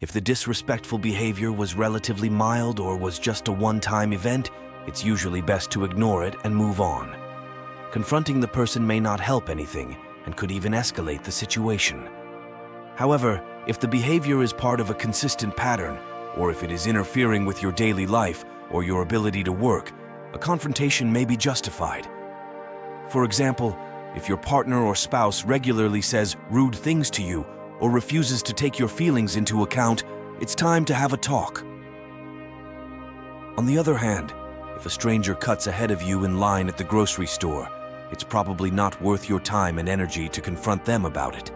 If the disrespectful behavior was relatively mild or was just a one-time event, it's usually best to ignore it and move on. Confronting the person may not help anything and could even escalate the situation. However, if the behavior is part of a consistent pattern, or if it is interfering with your daily life or your ability to work, a confrontation may be justified. For example, if your partner or spouse regularly says rude things to you or refuses to take your feelings into account, it's time to have a talk. On the other hand, if a stranger cuts ahead of you in line at the grocery store, it's probably not worth your time and energy to confront them about it.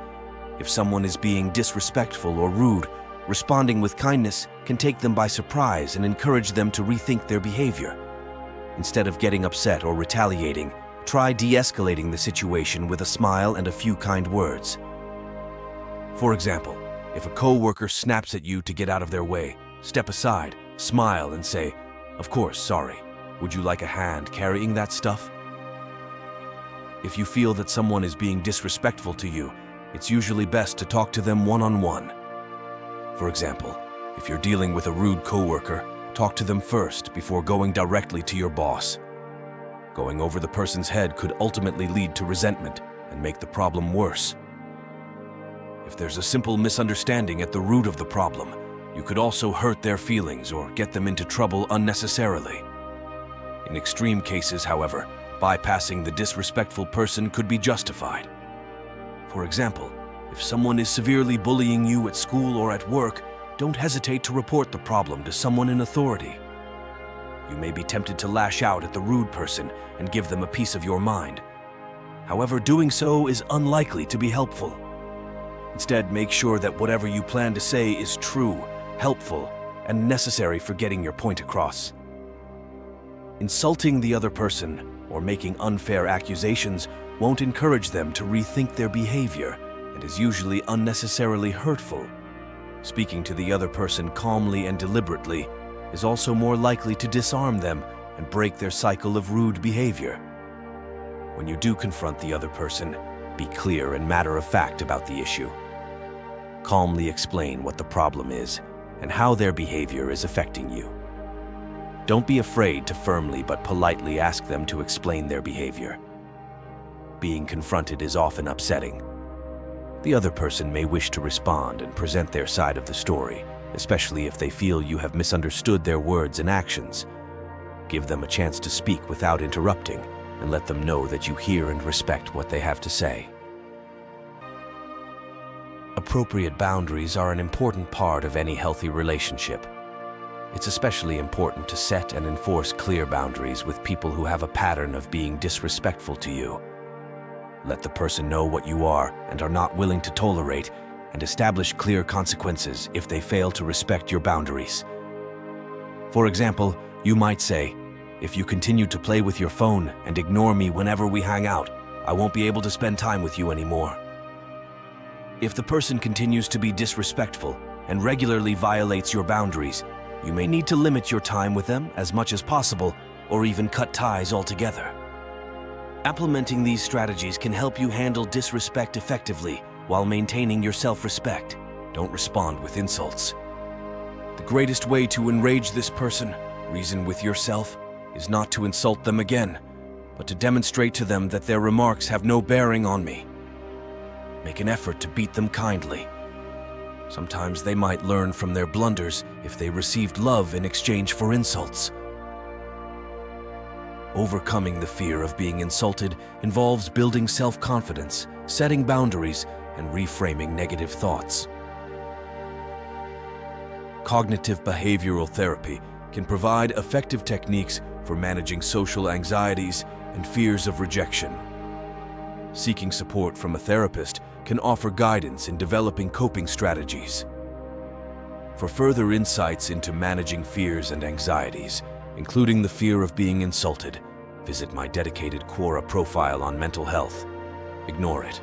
If someone is being disrespectful or rude, responding with kindness can take them by surprise and encourage them to rethink their behavior. Instead of getting upset or retaliating, try de-escalating the situation with a smile and a few kind words. For example, if a coworker snaps at you to get out of their way, step aside, smile, and say, "Of course, sorry. Would you like a hand carrying that stuff?" If you feel that someone is being disrespectful to you, it's usually best to talk to them one-on-one. For example, if you're dealing with a rude coworker, talk to them first before going directly to your boss. Going over the person's head could ultimately lead to resentment and make the problem worse. If there's a simple misunderstanding at the root of the problem, you could also hurt their feelings or get them into trouble unnecessarily. In extreme cases, however, bypassing the disrespectful person could be justified. For example, if someone is severely bullying you at school or at work, don't hesitate to report the problem to someone in authority. You may be tempted to lash out at the rude person and give them a piece of your mind. However, doing so is unlikely to be helpful. Instead, make sure that whatever you plan to say is true, helpful, and necessary for getting your point across. Insulting the other person or making unfair accusations won't encourage them to rethink their behavior and is usually unnecessarily hurtful. Speaking to the other person calmly and deliberately is also more likely to disarm them and break their cycle of rude behavior. When you do confront the other person, be clear and matter-of-fact about the issue. Calmly explain what the problem is and how their behavior is affecting you. Don't be afraid to firmly but politely ask them to explain their behavior. Being confronted is often upsetting. The other person may wish to respond and present their side of the story, especially if they feel you have misunderstood their words and actions. Give them a chance to speak without interrupting, and let them know that you hear and respect what they have to say. Appropriate boundaries are an important part of any healthy relationship. It's especially important to set and enforce clear boundaries with people who have a pattern of being disrespectful to you. Let the person know what you are and are not willing to tolerate, and establish clear consequences if they fail to respect your boundaries. For example, you might say, "If you continue to play with your phone and ignore me whenever we hang out, I won't be able to spend time with you anymore." If the person continues to be disrespectful and regularly violates your boundaries, you may need to limit your time with them as much as possible, or even cut ties altogether. Implementing these strategies can help you handle disrespect effectively while maintaining your self-respect. Don't respond with insults. The greatest way to enrage this person, reason with yourself, is not to insult them again, but to demonstrate to them that their remarks have no bearing on me. Make an effort to beat them kindly. Sometimes they might learn from their blunders if they received love in exchange for insults. Overcoming the fear of being insulted involves building self-confidence, setting boundaries, and reframing negative thoughts. Cognitive behavioral therapy can provide effective techniques for managing social anxieties and fears of rejection. Seeking support from a therapist can offer guidance in developing coping strategies. For further insights into managing fears and anxieties, including the fear of being insulted, visit my dedicated Quora profile on mental health. Ignore it.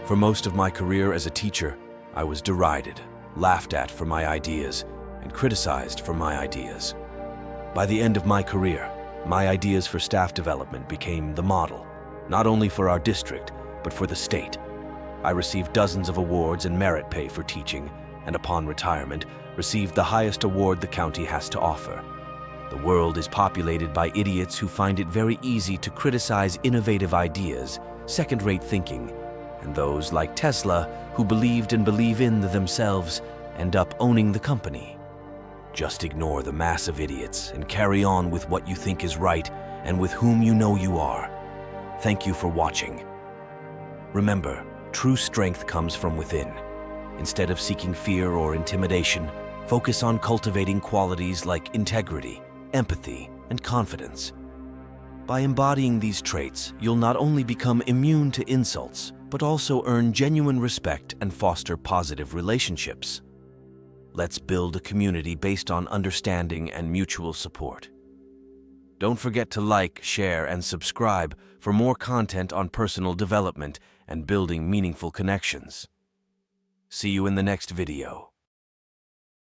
For most of my career as a teacher, I was derided, laughed at for my ideas, and criticized for my ideas. By the end of my career, my ideas for staff development became the model, not only for our district, but for the state. I received dozens of awards and merit pay for teaching, and upon retirement, received the highest award the county has to offer. The world is populated by idiots who find it very easy to criticize innovative ideas, second-rate thinking, and those like Tesla who believed and believe in themselves end up owning the company. Just ignore the mass of idiots and carry on with what you think is right and with whom you know you are. Thank you for watching. Remember, true strength comes from within. Instead of seeking fear or intimidation, focus on cultivating qualities like integrity, empathy, and confidence. By embodying these traits, you'll not only become immune to insults, but also earn genuine respect and foster positive relationships. Let's build a community based on understanding and mutual support. Don't forget to like, share, and subscribe for more content on personal development and building meaningful connections. See you in the next video.